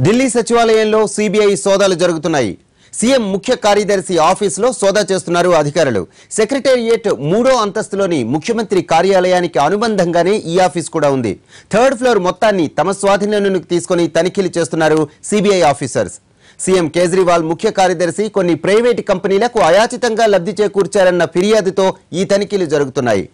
ఢిల్లీ సచివాలయంలో సిబిఐ సోదాలు జరుగుతున్నాయి. సీఎం ముఖ్య కార్యదర్శి ఆఫీసులో సోదా చేస్తున్నారు అధికారులు. సెక్రటేరియట్ 3వ అంతస్తులోని ముఖ్యమంత్రి కార్యాలయానికి అనుబంధంగానే ఈ ఆఫీస్ కూడా ఉంది. 3rd ఫ్లోర్ మొత్తాన్ని తమ స్వాధీనంలోకి తీసుకొని తనిఖీలు చేస్తున్నారు సిబిఐ ఆఫీసర్స్. సీఎం కేజ్రీవాల్ ముఖ్య కార్యదర్శి కొన్ని ప్రైవేటు కంపెనీలకు అయాచితంగా లబ్ధి చేకూర్చారన్న ఫిర్యాదుతో ఈ తనిఖీలు జరుగుతున్నాయి.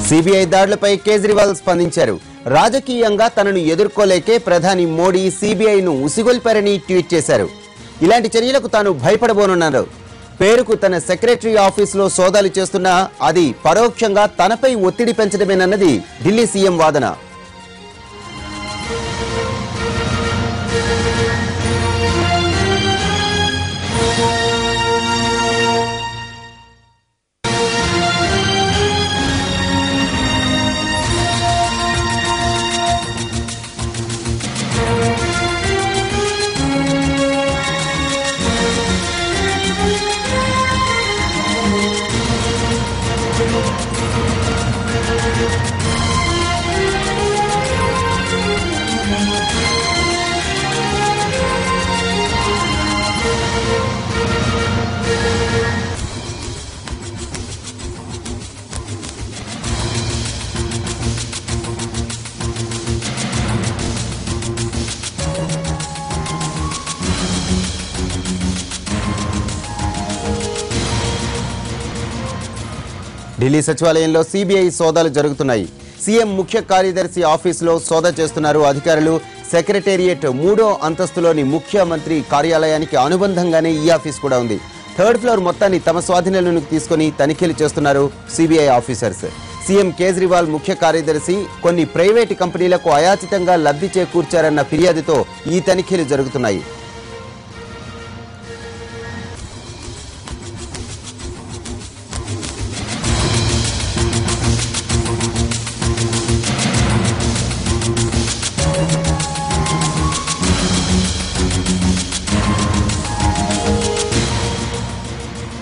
సిబిఐ దాడులపై కేజ్రీవాల్ స్పందించారు. రాజకీయంగా తనను ఎదుర్కోలేకే ప్రధాని మోడీ సిబిఐను ఉసిగొల్పారని ట్వీట్ చేశారు. ఇలాంటి చర్యలకు తాను భయపడబోనున్నారు. పేరుకు తన సెక్రటరీ ఆఫీసులో సోదాలు చేస్తున్నా అది పరోక్షంగా తనపై ఒత్తిడి పెంచడమేనన్నది ఢిల్లీ సీఎం వాదన. ఢిల్లీ సచివాలయంలో సిబిఐ సోదాలు జరుగుతున్నాయి. సీఎం ముఖ్య కార్యదర్శి ఆఫీసులో సోదా చేస్తున్నారు అధికారులు. సెక్రటేరియట్ 3వ అంతస్తులోని ముఖ్యమంత్రి కార్యాలయానికి అనుబంధంగానే ఈ ఆఫీస్ కూడా ఉంది. 3rd ఫ్లోర్ మొత్తాన్ని తమ స్వాధీనంలోకి తీసుకొని తనిఖీలు చేస్తున్నారు సిబిఐ ఆఫీసర్స్. సీఎం కేజ్రీవాల్ ముఖ్య కార్యదర్శి కొన్ని ప్రైవేటు కంపెనీలకు అయాచితంగా లబ్ధి చేకూర్చారన్న ఫిర్యాదుతో ఈ తనిఖీలు జరుగుతున్నాయి.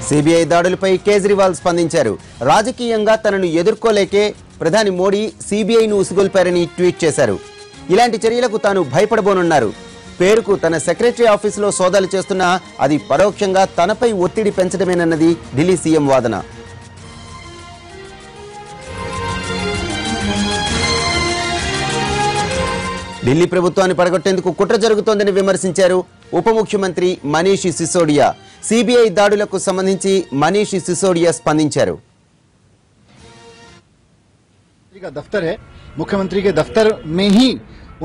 సిబిఐ దాడులపై కేజ్రీవాల్ స్పందించారు. రాజకీయంగా తనను ఎదుర్కోలేకే ప్రధాని మోడీ సిబిఐను ఉసిగొల్పారని ట్వీట్ చేశారు. ఇలాంటి చర్యలకు తాను భయపడబోనున్నారు. పేరుకు తన సెక్రటరీ ఆఫీసులో సోదాలు చేస్తున్నా అది పరోక్షంగా తనపై ఒత్తిడి పెంచడమేనన్నది ఢిల్లీ సీఎం వాదన. ఢిల్లీ ప్రభుత్వాన్ని పడగొట్టేందుకు కుట్ర జరుగుతోందని విమర్శించారు ఉప ముఖ్యమంత్రి మనీష్ సిసోడియా. సిబిఐ దాడులకు సంబంధించి మనీష్ సిసోడియా స్పందించారు. दफ्तर है, मुख्यमंत्री के दफ्तर में ही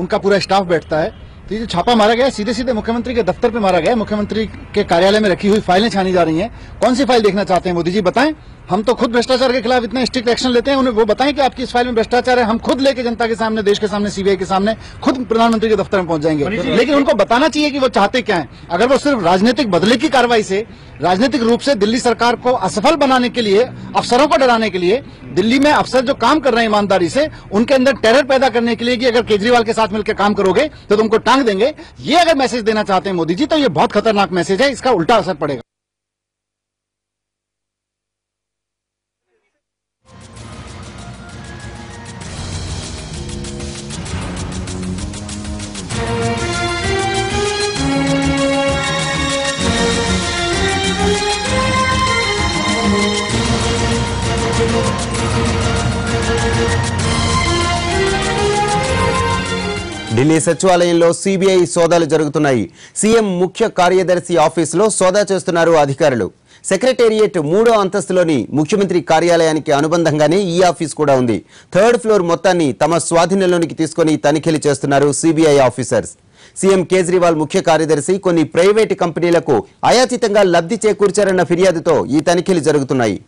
उनका पूरा स्टाफ बैठता है. तो ये जो छापा मारा गया सीधे सीधे मुख्यमंत्री के दफ्तर पे मारा गया. मुख्यमंत्री के कार्यालय में रखी हुई फाइलें छानी जा रही हैं. कौन सी फाइल देखना चाहते हैं मोदी जी, बताएं. हम तो खुद भ्रष्टाचार के खिलाफ इतना स्ट्रिक्ट एक्शन लेते हैं, उन्हें वो बताएं कि आपकी इस फाइल में भ्रष्टाचार है. हम खुद लेके जनता के सामने, देश के सामने, सीबीआई के सामने खुद प्रधानमंत्री के दफ्तर में पहुंच जाएंगे. लेकिन उनको बताना चाहिए कि वो चाहते क्या है. अगर वो सिर्फ राजनीतिक बदले की कार्रवाई से, राजनीतिक रूप से दिल्ली सरकार को असफल बनाने के लिए, अफसरों को डराने के लिए, दिल्ली में अफसर जो काम कर रहे हैं ईमानदारी से, उनके अंदर टेरर पैदा करने के लिए कि अगर केजरीवाल के साथ मिलकर काम करोगे तो तुमको टांग देंगे, ये अगर मैसेज देना चाहते हैं मोदी जी तो ये बहुत खतरनाक मैसेज है. इसका उल्टा असर पड़ेगा. ఢిల్లీ సచివాలయంలో సిబిఐ సోదాలు జరుగుతున్నాయి. సీఎం ముఖ్య కార్యదర్శి ఆఫీసులో సోదా చేస్తున్నారు అధికారులు. సెక్రటేరియట్ 3వ అంతస్తులోని ముఖ్యమంత్రి కార్యాలయానికి అనుబంధంగానే ఈ ఆఫీస్ కూడా ఉంది. 3rd ఫ్లోర్ మొత్తాన్ని తమ స్వాధీనంలోకి తీసుకొని తనిఖీలు చేస్తున్నారు సిబిఐ ఆఫీసర్స్. సీఎం కేజ్రీవాల్ ముఖ్య కార్యదర్శి కొన్ని ప్రైవేటు కంపెనీలకు అయాచితంగా లబ్ధి చేకూర్చారన్న ఫిర్యాదుతో ఈ తనిఖీలు జరుగుతున్నాయి.